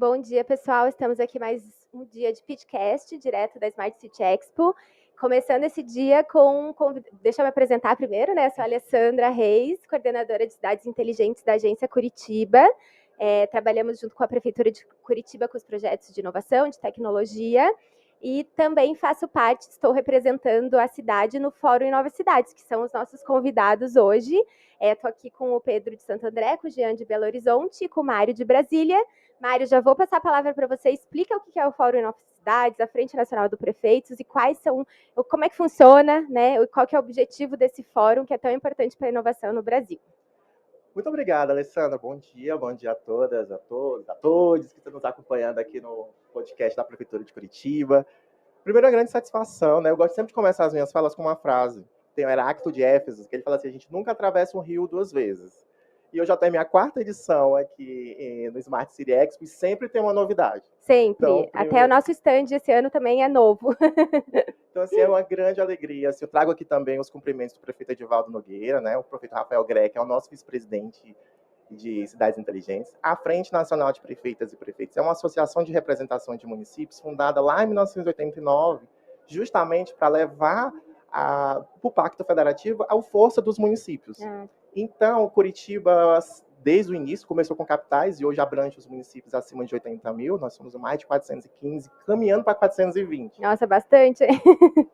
Bom dia, pessoal. Estamos aqui mais um dia de podcast, direto da Smart City Expo. Começando esse dia com... Deixa eu me apresentar primeiro, né? Eu sou a Alessandra Reis, coordenadora de cidades inteligentes da Agência Curitiba. Trabalhamos junto com a Prefeitura de Curitiba com os projetos de inovação, de tecnologia. E também faço parte, estou representando a cidade no Fórum Novas Cidades, que são os nossos convidados hoje. Estou aqui com o Pedro de Santo André, com o Jean de Belo Horizonte e com o Mário de Brasília. Mário, já vou passar a palavra para você. Explica o que é o Fórum Novas Cidades, a Frente Nacional do Prefeitos e como é que funciona, né? Qual que é o objetivo desse fórum que é tão importante para a inovação no Brasil. Muito obrigado, Alessandra. Bom dia a todas, a todos, a todos que estão nos acompanhando aqui no podcast da Prefeitura de Curitiba. Primeiro, uma grande satisfação, né? Eu gosto sempre de começar as minhas falas com uma frase. Tem o Heráclito de Éfeso, que ele fala assim: a gente nunca atravessa um rio duas vezes. E eu já tenho a minha quarta edição aqui no Smart City Expo e sempre tem uma novidade. Sempre. Então, Até o nosso stand esse ano também é novo. Então, assim, é uma grande alegria. Assim, eu trago aqui também os cumprimentos do prefeito Edivaldo Nogueira, né? O prefeito Rafael Greco, que é o nosso vice-presidente de Cidades Inteligentes. A Frente Nacional de Prefeitas e Prefeitos é uma associação de representação de municípios fundada lá em 1989, justamente para levar para o Pacto Federativo a força dos municípios. Então, Curitiba, desde o início, começou com capitais e hoje abrange os municípios acima de 80 mil. Nós somos mais de 415, caminhando para 420. Nossa, bastante.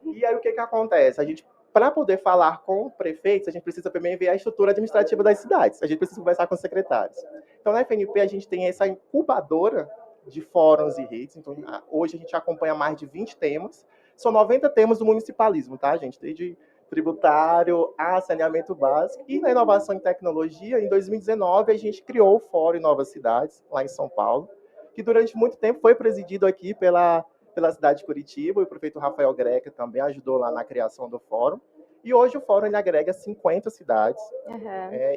E aí, o que acontece? A gente, para poder falar com prefeitos, a gente precisa primeiro ver a estrutura administrativa das cidades. A gente precisa conversar com os secretários. Então, na FNP, a gente tem essa incubadora de fóruns e redes. Então, hoje a gente acompanha mais de 20 temas. São 90 temas do municipalismo, tá, gente? Desde tributário a saneamento básico. E na inovação e tecnologia, em 2019, a gente criou o Fórum Novas Cidades, lá em São Paulo, que durante muito tempo foi presidido aqui pela cidade de Curitiba, e o prefeito Rafael Greca também ajudou lá na criação do fórum. E hoje o fórum ele agrega 50 cidades.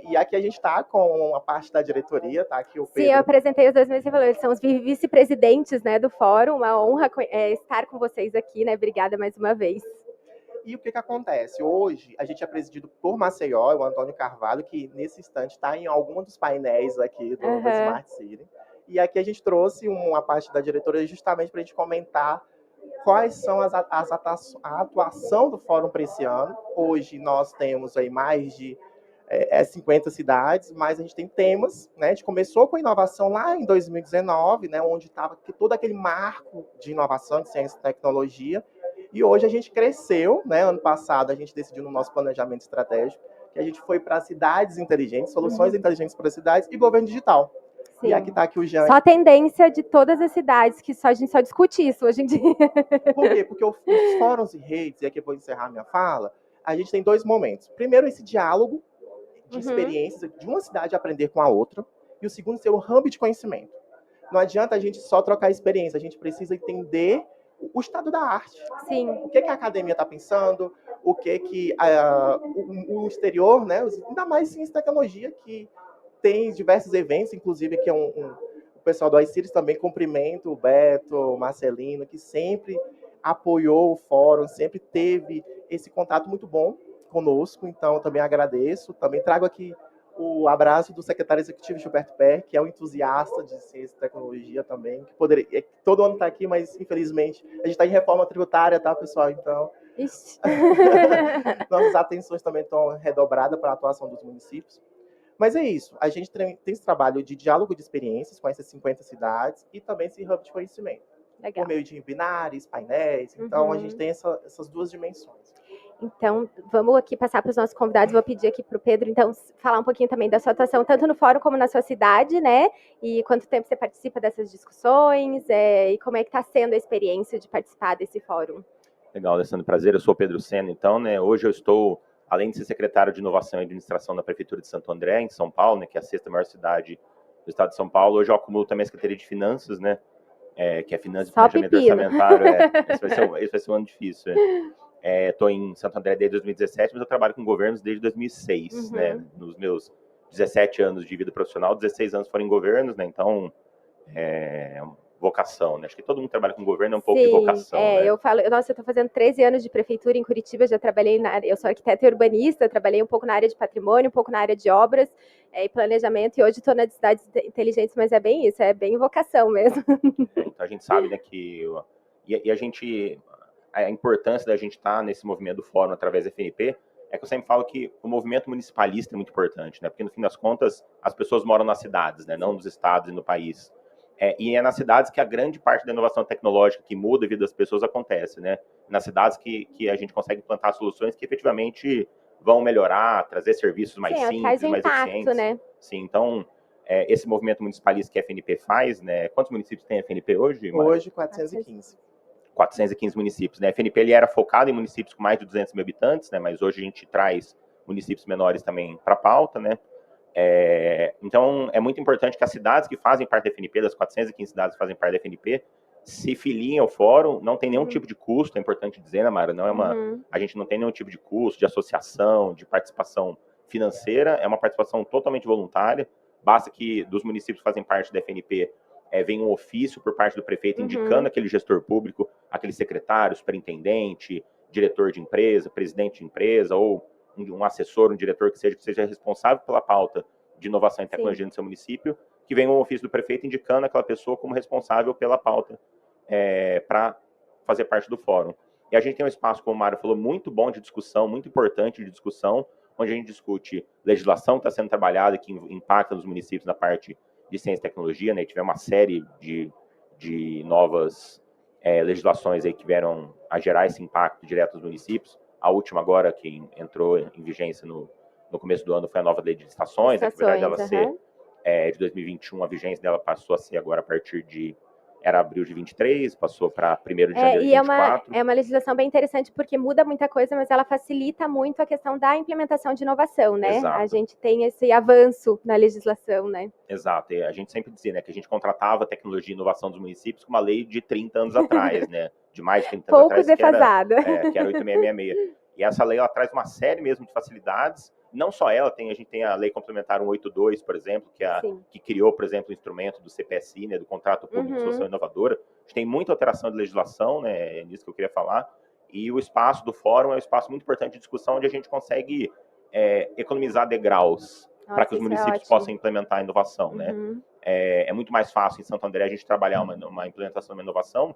E aqui a gente está com a parte da diretoria, tá aqui o Pedro. Sim, eu apresentei os dois meses e falou, eles são os vice-presidentes, né, do fórum. Uma honra estar com vocês aqui, né? Obrigada mais uma vez. E o que acontece? Hoje a gente é presidido por Maceió, o Antônio Carvalho, que nesse instante está em algum dos painéis aqui do Smart City. E aqui a gente trouxe uma parte da diretoria justamente para a gente comentar quais são a atuação do fórum para esse ano. Hoje nós temos aí mais de 50 cidades, mas a gente tem temas, né? A gente começou com a inovação lá em 2019, né, onde estava todo aquele marco de inovação, de ciência e tecnologia, e hoje a gente cresceu, né? Ano passado a gente decidiu no nosso planejamento estratégico que a gente foi para cidades inteligentes, soluções inteligentes para cidades e governo digital. Sim. E aqui está aqui o Jean. Só a tendência de todas as cidades, que a gente só discute isso hoje em dia. Por quê? Porque os fóruns e redes, e aqui eu vou encerrar minha fala, a gente tem dois momentos. Primeiro, esse diálogo de experiências de uma cidade aprender com a outra, e o segundo, ser um hub de conhecimento. Não adianta a gente só trocar experiência, a gente precisa entender o estado da arte. Sim. O que a academia está pensando, o que o exterior, né? Ainda mais ciência e tecnologia, que tem diversos eventos, inclusive aqui o pessoal do iCities também cumprimento o Beto, o Marcelino, que sempre apoiou o fórum, sempre teve esse contato muito bom conosco, então também agradeço. Também trago aqui o abraço do secretário executivo Gilberto Pérez, que é um entusiasta de ciência e tecnologia também, que poderia, todo ano está aqui, mas infelizmente a gente está em reforma tributária, tá, pessoal? Então, nossas atenções também estão redobradas para a atuação dos municípios. Mas é isso, a gente tem esse trabalho de diálogo de experiências com essas 50 cidades e também esse hub de conhecimento. Legal. Por meio de webinars, painéis, então a gente tem essas duas dimensões. Então, vamos aqui passar para os nossos convidados, vou pedir aqui para o Pedro, então, falar um pouquinho também da sua atuação, tanto no fórum como na sua cidade, né, e quanto tempo você participa dessas discussões, e como é que está sendo a experiência de participar desse fórum. Legal, Alessandro, prazer, eu sou o Pedro Sena, então, né, hoje eu estou, além de ser secretário de Inovação e Administração da Prefeitura de Santo André, em São Paulo, né, que é a sexta maior cidade do estado de São Paulo, hoje eu acumulo também a Secretaria de Finanças, né, que é Finanças e Planejamento Orçamentário, esse vai ser um ano difícil, estou em Santo André desde 2017, mas eu trabalho com governos desde 2006, né, nos meus 17 anos de vida profissional, 16 anos foram em governos, né, então vocação, né? Acho que todo mundo que trabalha com governo é um pouco de vocação, né? Eu tô fazendo 13 anos de prefeitura em Curitiba, já trabalhei na área, eu sou arquiteta e urbanista, trabalhei um pouco na área de patrimônio, um pouco na área de obras e planejamento, e hoje estou nas cidades inteligentes, mas é bem isso, é bem vocação mesmo. Então a gente sabe, né, a importância da gente estar nesse movimento do fórum através da FNP é que eu sempre falo que o movimento municipalista é muito importante, né? Porque no fim das contas as pessoas moram nas cidades, né? Não nos estados e no país. E é nas cidades que a grande parte da inovação tecnológica que muda a vida das pessoas acontece, né? Nas cidades que a gente consegue implantar soluções que efetivamente vão melhorar, trazer serviços mais simples, mais eficientes. Né? Sim, então esse movimento municipalista que a FNP faz, né? Quantos municípios tem a FNP hoje, Mário? Hoje, 415. 415 municípios, né? A FNP ele era focado em municípios com mais de 200 mil habitantes, né? Mas hoje a gente traz municípios menores também para a pauta, né? Então, é muito importante que as cidades que fazem parte da FNP, das 415 cidades que fazem parte da FNP, se filiem ao fórum, não tem nenhum tipo de custo, é importante dizer, né, Mara? Não é a gente não tem nenhum tipo de custo, de associação, de participação financeira, é uma participação totalmente voluntária, basta que dos municípios que fazem parte da FNP venha um ofício por parte do prefeito indicando aquele gestor público, aquele secretário, superintendente, diretor de empresa, presidente de empresa, ou um assessor, um diretor que seja responsável pela pauta de inovação e tecnologia no seu município, que venha um ofício do prefeito indicando aquela pessoa como responsável pela pauta para fazer parte do fórum. E a gente tem um espaço, como o Mário falou, muito bom de discussão, muito importante de discussão, onde a gente discute legislação que está sendo trabalhada, que impacta nos municípios na parte de ciência e tecnologia, né? Tivemos uma série de novas legislações aí que vieram a gerar esse impacto direto nos municípios. A última agora, que entrou em vigência no começo do ano, foi a nova lei de licitações, apesar dela ser de 2021, a vigência dela passou a ser agora a partir de era abril de 23, passou para 1º de janeiro de 24. É uma legislação bem interessante porque muda muita coisa, mas ela facilita muito a questão da implementação de inovação, né? Exato. A gente tem esse avanço na legislação, né? Exato. E a gente sempre dizia, né, que a gente contratava tecnologia e inovação dos municípios com uma lei de 30 anos atrás, né? De mais de 30 anos atrás. Pouco defasada. Que era 8666. E essa lei, ela traz uma série mesmo de facilidades. Não só ela, a gente tem a Lei Complementar 182, por exemplo, que criou, por exemplo, o instrumento do CPSI, né, do Contrato Público de Solução Inovadora. A gente tem muita alteração de legislação, né, é nisso que eu queria falar. E o espaço do fórum é um espaço muito importante de discussão, onde a gente consegue economizar degraus para que os municípios possam implementar a inovação. Né? É muito mais fácil em Santo André a gente trabalhar uma implementação de uma inovação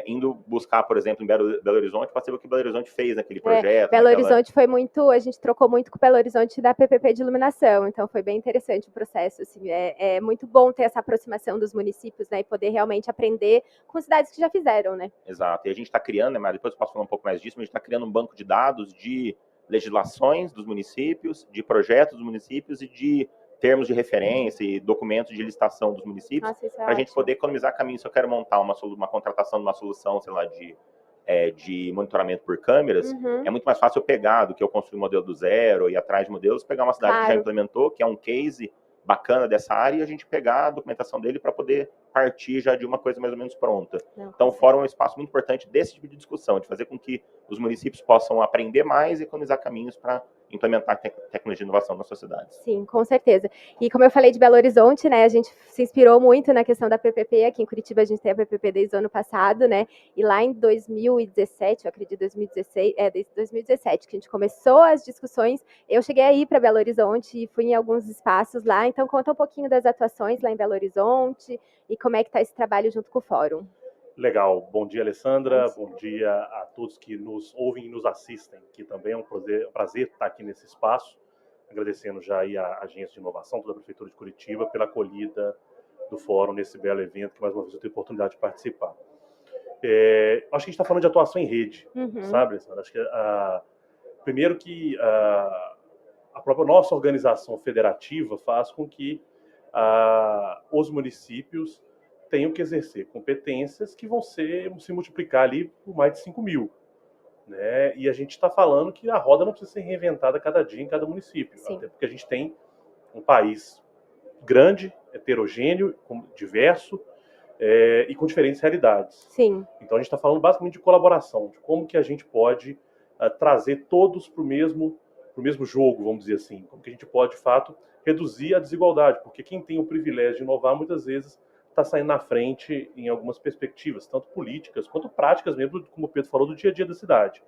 indo buscar, por exemplo, em Belo Horizonte, para saber o que Belo Horizonte fez naquele projeto. Belo Horizonte foi muito, a gente trocou muito com Belo Horizonte da PPP de iluminação, então foi bem interessante o processo, assim, é muito bom ter essa aproximação dos municípios, né, e poder realmente aprender com cidades que já fizeram, né. Exato, e a gente está criando, né, mas depois eu posso falar um pouco mais disso, mas a gente está criando um banco de dados de legislações dos municípios, de projetos dos municípios e de termos de referência e documentos de licitação dos municípios, para a gente poder economizar caminho. Se eu quero montar uma contratação de uma solução, sei lá, de monitoramento por câmeras, é muito mais fácil eu pegar do que eu construir um modelo do zero, ir atrás de modelos, pegar uma cidade que já implementou, que é um case bacana dessa área, e a gente pegar a documentação dele para poder partir já de uma coisa mais ou menos pronta. Então, o fórum é um espaço muito importante desse tipo de discussão, de fazer com que os municípios possam aprender mais e economizar caminhos para implementar tecnologia de inovação na sociedade. Sim, com certeza. E como eu falei de Belo Horizonte, né, a gente se inspirou muito na questão da PPP, aqui em Curitiba a gente tem a PPP desde o ano passado, né, e lá em 2017, eu acredito 2016, desde 2017 que a gente começou as discussões, eu cheguei aí para Belo Horizonte e fui em alguns espaços lá, então conta um pouquinho das atuações lá em Belo Horizonte e como é que está esse trabalho junto com o Fórum. Legal. Bom dia, Alessandra. Bom dia a todos que nos ouvem e nos assistem, que também é um prazer estar aqui nesse espaço. Agradecendo já aí a Agência de Inovação, toda a Prefeitura de Curitiba, pela acolhida do Fórum nesse belo evento, que mais uma vez eu tenho a oportunidade de participar. Acho que a gente está falando de atuação em rede, sabe, Alessandra? Acho que, primeiro que a própria nossa organização federativa faz com que os municípios tenham que exercer competências que vão se multiplicar ali por mais de 5.000. Né? E a gente está falando que a roda não precisa ser reinventada cada dia em cada município. Sim. Até porque a gente tem um país grande, heterogêneo, diverso e com diferentes realidades. Sim. Então a gente está falando basicamente de colaboração, de como que a gente pode trazer todos para o mesmo jogo, vamos dizer assim. Como que a gente pode, de fato, reduzir a desigualdade. Porque quem tem o privilégio de inovar, muitas vezes, está saindo na frente em algumas perspectivas, tanto políticas quanto práticas mesmo, como o Pedro falou, do dia a dia da cidade.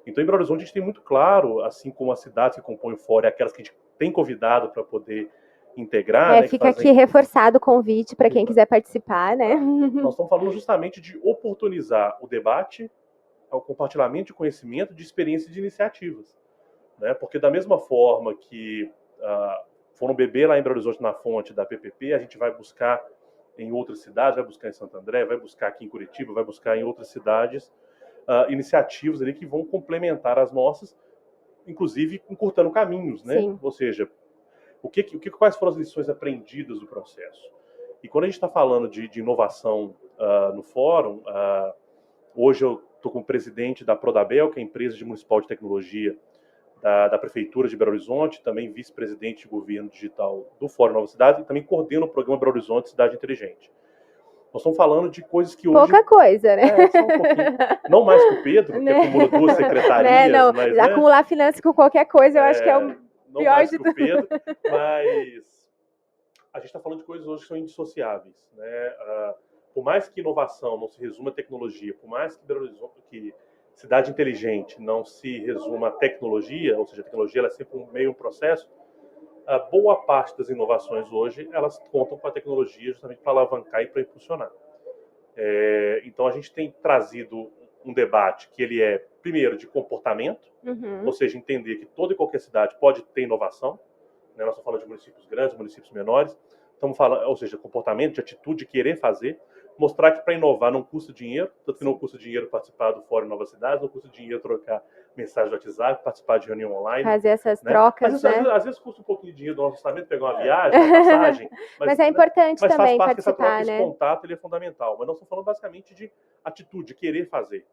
Então, em Belo Horizonte, a gente tem muito claro, assim como as cidades que compõem o fórum, aquelas que a gente tem convidado para poder integrar. Né, fica aqui reforçado o convite para quem quiser participar, né? Nós estamos falando justamente de oportunizar o debate, o compartilhamento de conhecimento, de experiência e de iniciativas. Né? Porque da mesma forma que foram beber lá em Belo Horizonte na fonte da PPP, a gente vai buscar em outras cidades, vai buscar em Santo André, vai buscar aqui em Curitiba, vai buscar em outras cidades iniciativas ali que vão complementar as nossas, inclusive encurtando caminhos, né? Sim. Ou seja, quais foram as lições aprendidas do processo? E quando a gente está falando de inovação no fórum, hoje eu estou como presidente da Prodabel, que é a empresa municipal de tecnologia da Prefeitura de Belo Horizonte, também vice-presidente de governo digital do Fórum Nova Cidade, e também coordeno o programa Belo Horizonte Cidade Inteligente. Nós estamos falando de coisas que hoje... Pouca coisa, né? Só um pouquinho. Não mais que o Pedro, que acumula 2 secretarias. Não, mas, acumular finanças com qualquer coisa, eu acho que é o pior de tudo. Pedro, mas a gente está falando de coisas hoje que são indissociáveis. Né? Por mais que inovação não se resuma à tecnologia, por mais que Belo Horizonte, que cidade inteligente não se resuma à tecnologia, ou seja, a tecnologia ela é sempre um processo, a boa parte das inovações hoje, elas contam com a tecnologia justamente para alavancar e para impulsionar. Então, a gente tem trazido um debate que ele é, primeiro, de comportamento, ou seja, entender que toda e qualquer cidade pode ter inovação. Né? Nós estamos falando de municípios grandes, municípios menores. Estamos falando, ou seja, comportamento, de atitude, de querer fazer. Mostrar que para inovar não custa dinheiro, tanto que não custa dinheiro participar do Fórum Nova Cidade, não custa dinheiro trocar mensagem do WhatsApp, participar de reunião online. Fazer essas trocas, né? Às vezes custa um pouquinho de dinheiro do nosso orçamento, pegar uma viagem, uma passagem. Mas é importante mas também faz parte participar, dessa troca, né? Esse contato ele é fundamental. Mas nós estamos falando basicamente de atitude, de querer fazer.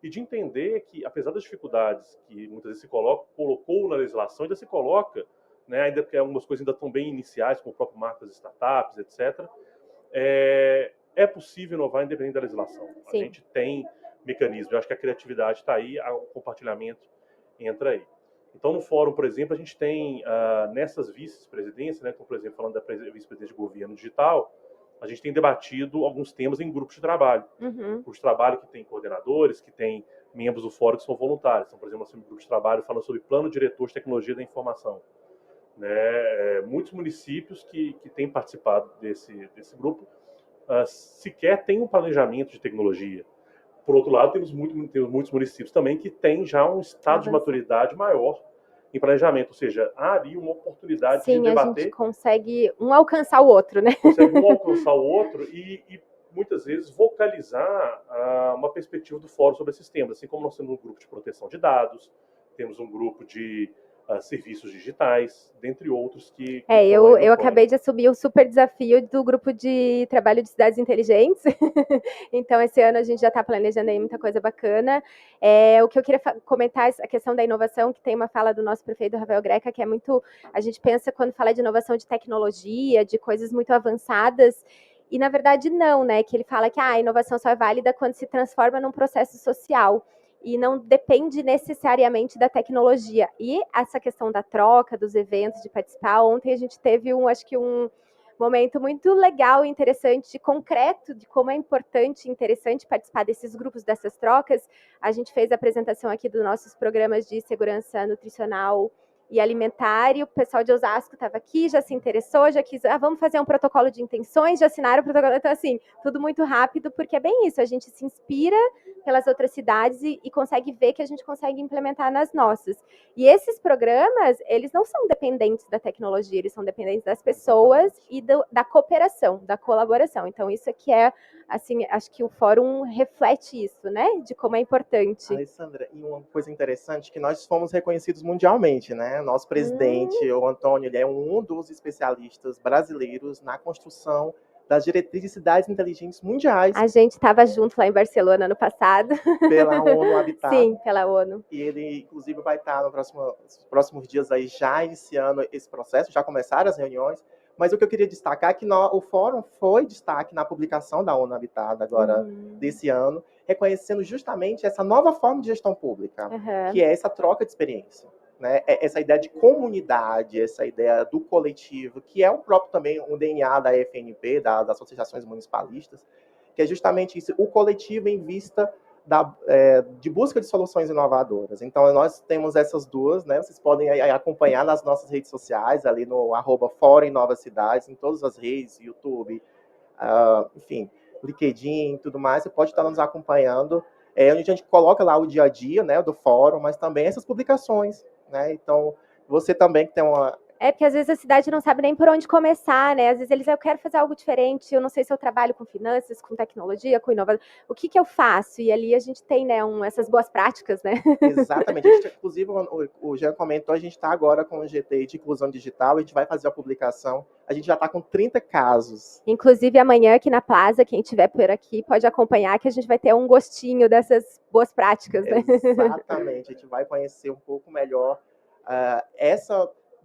E de entender que, apesar das dificuldades que muitas vezes se colocou na legislação, ainda se coloca, né, ainda porque algumas coisas ainda estão bem iniciais, como o próprio marco das startups, etc., é possível inovar independente da legislação. Sim. A gente tem mecanismos. Eu acho que a criatividade está aí, o compartilhamento entra aí. Então, no fórum, por exemplo, a gente tem, nessas vice-presidências, né, como, por exemplo, falando da vice-presidência de governo digital, a gente tem debatido alguns temas em grupos de trabalho. Grupos de trabalho que tem coordenadores, que tem membros do fórum que são voluntários. Então, por exemplo, nós temos um grupo de trabalho falando sobre plano diretor de tecnologia da informação. Né? Muitos municípios que têm participado desse grupo sequer têm um planejamento de tecnologia. Por outro lado, temos muitos municípios também que têm já um estado de maturidade maior em planejamento, ou seja, há ali uma oportunidade de debater. Sim, a gente consegue um alcançar o outro, né? Consegue um alcançar o outro e muitas vezes vocalizar uma perspectiva do fórum sobre esses temas, assim como nós temos um grupo de proteção de dados, temos um grupo de serviços digitais, dentre outros que eu acabei de assumir o super desafio do grupo de trabalho de cidades inteligentes. Então, esse ano a gente já está planejando aí muita coisa bacana. O que eu queria comentar é a questão da inovação, que tem uma fala do nosso prefeito, Rafael Greca, que é muito... A gente pensa, quando fala de inovação de tecnologia, de coisas muito avançadas, e, na verdade, não, né? Que ele fala que a inovação só é válida quando se transforma num processo social e não depende necessariamente da tecnologia. E essa questão da troca, dos eventos, de participar, ontem a gente teve acho que um momento muito legal e interessante, concreto, de como é importante e interessante participar desses grupos, dessas trocas. A gente fez a apresentação aqui dos nossos programas de segurança nutricional e alimentar, e o pessoal de Osasco estava aqui, já se interessou, já quis, vamos fazer um protocolo de intenções, já assinaram o protocolo. Então, assim, tudo muito rápido, porque é bem isso, a gente se inspira pelas outras cidades e consegue ver que a gente consegue implementar nas nossas. E esses programas, eles não são dependentes da tecnologia, eles são dependentes das pessoas e da cooperação, da colaboração. Então, isso aqui assim, acho que o fórum reflete isso, né? De como é importante. Alessandra, e uma coisa interessante, que nós fomos reconhecidos mundialmente, né? Nosso presidente, o Antônio, ele é um dos especialistas brasileiros na construção das diretrizes de cidades inteligentes mundiais. A gente estava junto lá em Barcelona ano passado. Pela ONU Habitat. Sim, pela ONU. E ele, inclusive, vai estar nos próximos dias aí já iniciando esse processo, já começaram as reuniões. Mas o que eu queria destacar é que o fórum foi destaque na publicação da ONU Habitat agora desse ano, reconhecendo justamente essa nova forma de gestão pública, que é essa troca de experiência. né? Essa ideia de comunidade, essa ideia do coletivo, que é o próprio também um DNA da FNP, das associações municipalistas, que é justamente isso, o coletivo em vista de busca de soluções inovadoras. Então, nós temos essas duas, né? Vocês podem acompanhar nas nossas redes sociais, ali no @Fórum em Novas Cidades, em todas as redes, YouTube, enfim, LinkedIn e tudo mais. Você pode estar nos acompanhando, onde a gente coloca lá o dia a dia, né, do fórum, mas também essas publicações, né? Então, você também que tem uma... Porque às vezes a cidade não sabe nem por onde começar, né? Às vezes eu quero fazer algo diferente, eu não sei se eu trabalho com finanças, com tecnologia, com inovação, o que eu faço? E ali a gente tem, né, essas boas práticas, né? Exatamente. A gente, inclusive, o Jean comentou, a gente está agora com o GTI de inclusão digital, a gente vai fazer a publicação, a gente já está com 30 casos. Inclusive, amanhã aqui na Plaza, quem estiver por aqui pode acompanhar, que a gente vai ter um gostinho dessas boas práticas, né? Exatamente. A gente vai conhecer um pouco melhor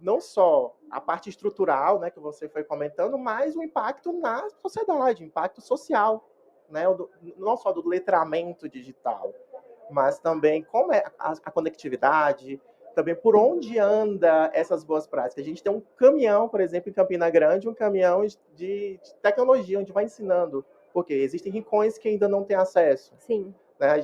não só a parte estrutural, né, que você foi comentando, mas o impacto na sociedade, o impacto social, né, não só do letramento digital, mas também como é a conectividade, também por onde anda essas boas práticas. A gente tem um caminhão, por exemplo, em Campina Grande, um caminhão de tecnologia, onde vai ensinando, porque existem rincões que ainda não têm acesso. Sim. Né?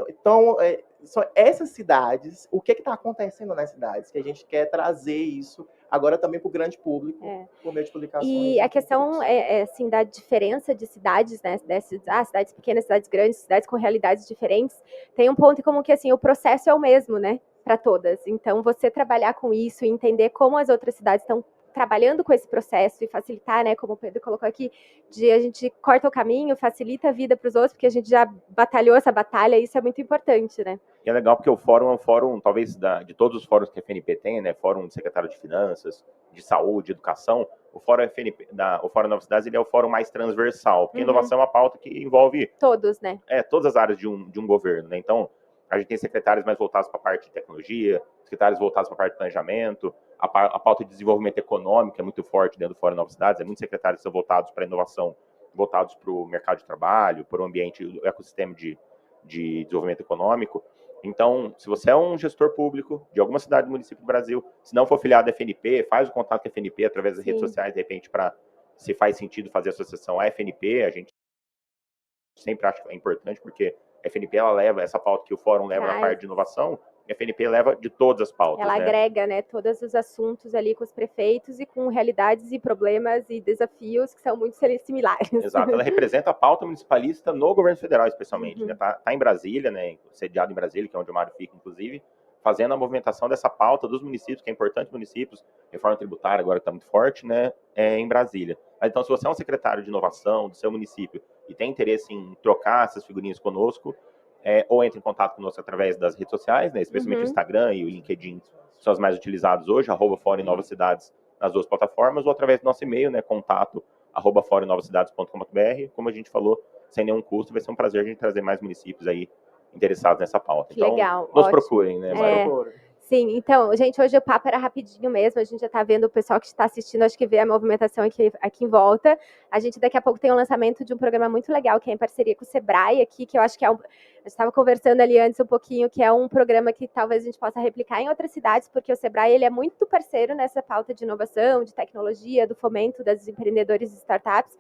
Então, são essas cidades, o que está acontecendo nas cidades, que a gente quer trazer isso agora também para o grande público, por meio de publicações. E a questão assim, da diferença de cidades, né, cidades pequenas, cidades grandes, cidades com realidades diferentes, tem um ponto em comum que assim, o processo é o mesmo, né, para todas. Então, você trabalhar com isso e entender como as outras cidades estão trabalhando com esse processo e facilitar, né, como o Pedro colocou aqui, de a gente corta o caminho, facilita a vida para os outros, porque a gente já batalhou essa batalha, e isso é muito importante, né? E é legal porque o fórum é um fórum, talvez, de todos os fóruns que a FNP tem, né, fórum de secretário de Finanças, de saúde, de educação, o fórum FNP, o Fórum Novas Cidades, ele é o fórum mais transversal, porque inovação é uma pauta que envolve... Todos, né? Todas as áreas de um governo, né? Então, a gente tem secretários mais voltados para a parte de tecnologia, secretários voltados para a parte de planejamento, a pauta de desenvolvimento econômico é muito forte dentro do Fórum Novas Cidades, muitos secretários que são voltados para a inovação, voltados para o mercado de trabalho, para o ambiente, o ecossistema de desenvolvimento econômico. Então, se você é um gestor público de alguma cidade do município do Brasil, se não for filiado à FNP, faz o contato com a FNP através das redes sociais, de repente, para se faz sentido fazer associação à FNP, a gente sempre acha que é importante, porque a FNP ela leva essa pauta que o fórum leva na parte de inovação, a FNP leva de todas as pautas. Ela agrega, né, todos os assuntos ali com os prefeitos e com realidades e problemas e desafios que são muito similares. Exato, ela representa a pauta municipalista no governo federal, especialmente. Né? Tá em Brasília, né, sediado em Brasília, que é onde o Mário fica, inclusive, fazendo a movimentação dessa pauta dos municípios, que é importante municípios, reforma tributária agora está muito forte, né, em Brasília. Então, se você é um secretário de inovação do seu município e tem interesse em trocar essas figurinhas conosco, ou entre em contato conosco através das redes sociais, né, especialmente o Instagram e o LinkedIn, são os mais utilizados hoje, @Fórum em Novas Cidades nas duas plataformas, ou através do nosso e-mail, né, contato@foroemnovacidades.com.br. Como a gente falou, sem nenhum custo, vai ser um prazer a gente trazer mais municípios aí interessados nessa pauta. Então, legal, nos ótimo. procurem, né, Mário? Sim, então, gente, hoje o papo era rapidinho mesmo, a gente já está vendo o pessoal que está assistindo, acho que vê a movimentação aqui em volta. A gente daqui a pouco tem um lançamento de um programa muito legal, que é em parceria com o Sebrae aqui, que eu acho que a gente estava conversando ali antes um pouquinho, que é um programa que talvez a gente possa replicar em outras cidades, porque o Sebrae ele é muito parceiro nessa pauta de inovação, de tecnologia, do fomento dos empreendedores e startups.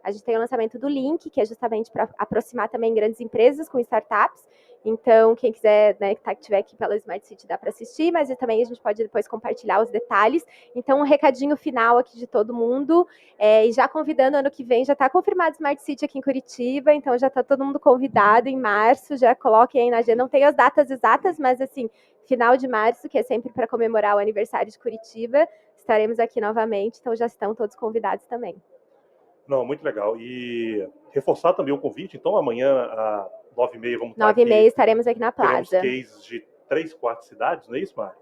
A gente tem o lançamento do Link, que é justamente para aproximar também grandes empresas com startups. Então, quem quiser, né, que estiver aqui pela Smart City, dá para assistir, mas também a gente pode depois compartilhar os detalhes. Então, um recadinho final aqui de todo mundo, e já convidando, ano que vem, já está confirmado Smart City aqui em Curitiba, então já está todo mundo convidado em março, já coloquem aí na agenda, não tem as datas exatas, mas assim, final de março, que é sempre para comemorar o aniversário de Curitiba, estaremos aqui novamente, então já estão todos convidados também. Não, muito legal. E reforçar também o convite, então amanhã às 9h30 vamos estar 9h30 estaremos aqui na Plaza. Teremos cases de 3, 4 cidades, não é isso, Mário?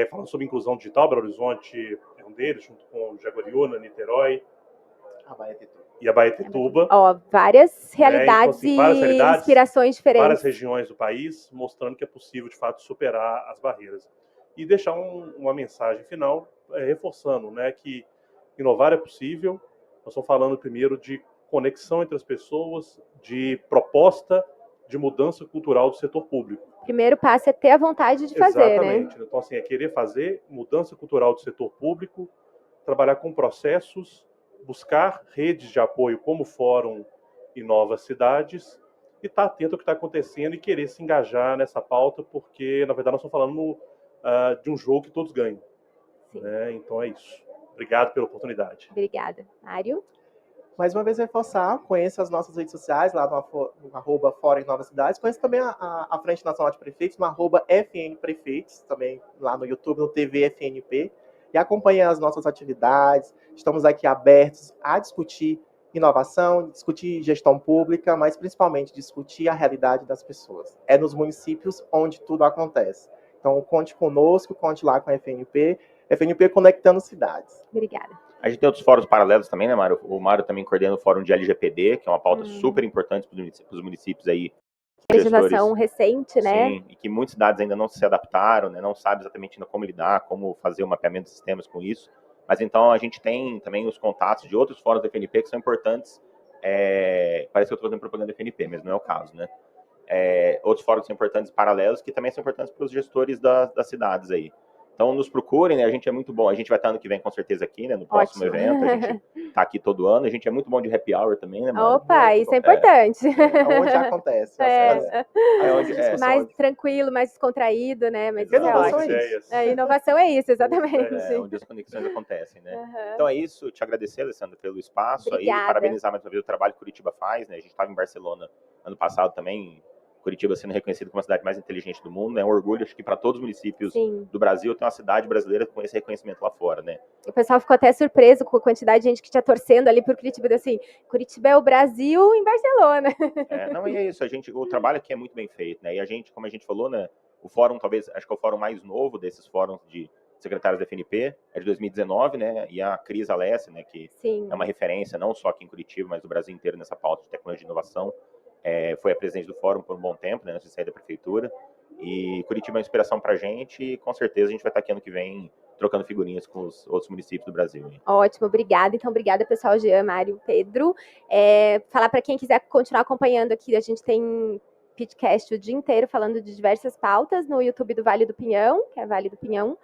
Falando sobre inclusão digital, Belo Horizonte é um deles, junto com Jaguariúna, Niterói e Abaetetuba. Várias realidades, então, assim, várias realidades, inspirações diferentes. Várias regiões do país, mostrando que é possível, de fato, superar as barreiras. E deixar uma mensagem final, reforçando, né, que inovar é possível. Nós estamos falando primeiro de conexão entre as pessoas, de proposta de mudança cultural do setor público. primeiro passo é ter a vontade de fazer, né? Exatamente. Então, assim, é querer fazer mudança cultural do setor público, trabalhar com processos, buscar redes de apoio como o Fórum e Novas Cidades e estar atento ao que está acontecendo e querer se engajar nessa pauta, porque, na verdade, nós estamos falando de um jogo que todos ganham. Né? Então é isso. Obrigado pela oportunidade. Obrigada. Mário? Mais uma vez reforçar, conheça as nossas redes sociais, lá no arroba Fórum e Novas Cidades, conheça também a Frente Nacional de Prefeitos, no arroba FN Prefeitos, também lá no YouTube, no TV FNP, e acompanhe as nossas atividades. Estamos aqui abertos a discutir inovação, discutir gestão pública, mas principalmente discutir a realidade das pessoas. É nos municípios onde tudo acontece. Então, conte conosco, conte lá com a FNP, FNP Conectando Cidades. Obrigada. A gente tem outros fóruns paralelos também, né, Mário? O Mário também coordena o fórum de LGPD, que é uma pauta super importante para os municípios aí. Legislação recente, né? Sim, e que muitas cidades ainda não se adaptaram, né, não sabem exatamente ainda como lidar, como fazer o mapeamento de sistemas com isso. Mas então a gente tem também os contatos de outros fóruns da FNP que são importantes. Parece que eu estou fazendo propaganda da FNP, mas não é o caso, né? Outros fóruns são importantes paralelos que também são importantes para os gestores das cidades aí. Então, nos procurem, né? A gente é muito bom. A gente vai estar ano que vem, com certeza, aqui, né? No próximo evento. A gente está aqui todo ano. A gente é muito bom de happy hour também, né, Mário? Opa, Muito isso bom. é importante. Onde acontece. Onde Mais tranquilo, mais descontraído, né? Mas isso é Inovação ótimo. é isso. Inovação é isso, exatamente. Onde as conexões acontecem, né? Então é isso. Te agradecer, Alessandra, pelo espaço. Obrigada. Aí, parabenizar mais uma vez o trabalho que Curitiba faz, né? A gente estava em Barcelona ano passado também. Curitiba sendo reconhecida como a cidade mais inteligente do mundo, é um orgulho, acho que para todos os municípios do Brasil ter uma cidade brasileira com esse reconhecimento lá fora, né? O pessoal ficou até surpreso com a quantidade de gente que tinha torcendo ali por Curitiba, assim, Curitiba é o Brasil em Barcelona. Não, e é isso, o trabalho aqui é muito bem feito, né? E a gente, como a gente falou, né, o fórum talvez, acho que é o fórum mais novo desses fóruns de secretários da FNP, é de 2019, né? E a Cris Alessi, né, que é uma referência não só aqui em Curitiba, mas do Brasil inteiro nessa pauta de tecnologia e inovação. Foi a presidente do fórum por um bom tempo, né, antes de sair da prefeitura, e Curitiba é uma inspiração para a gente, e com certeza a gente vai estar aqui ano que vem trocando figurinhas com os outros municípios do Brasil. Hein? Ótimo, obrigada. Então, obrigada, pessoal, Jean, Mário, Pedro. Falar para quem quiser continuar acompanhando aqui, a gente tem podcast o dia inteiro falando de diversas pautas no YouTube do Vale do Pinhão, que é Vale do Pinhão,